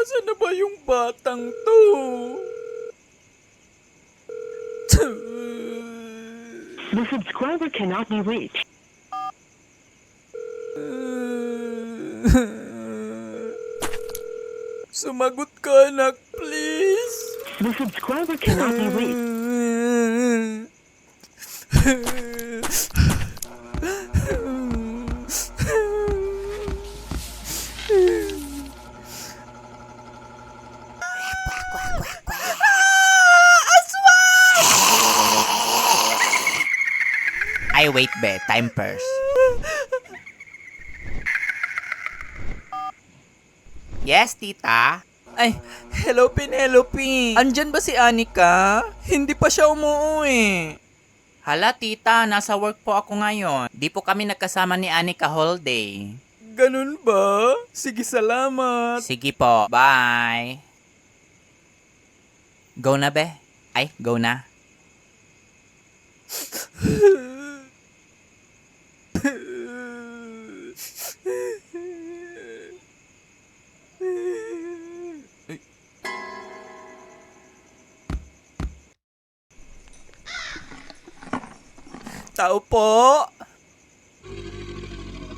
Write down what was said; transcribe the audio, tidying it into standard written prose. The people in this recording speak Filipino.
Nasaan na ba yung batang to? The subscriber cannot be reached. Sumagot ka, anak, please. The subscriber cannot be reached. Ay, wait be. Time first. Yes, tita? Ay, hello Penelope. Andyan ba si Anika? Hindi pa siya umuwi. Hala, tita. Nasa work po ako ngayon. Di po kami nagkasama ni Anika whole day. Ganun ba? Sige, salamat. Sige po. Bye. Go na, be. Ay, go na. Tao po.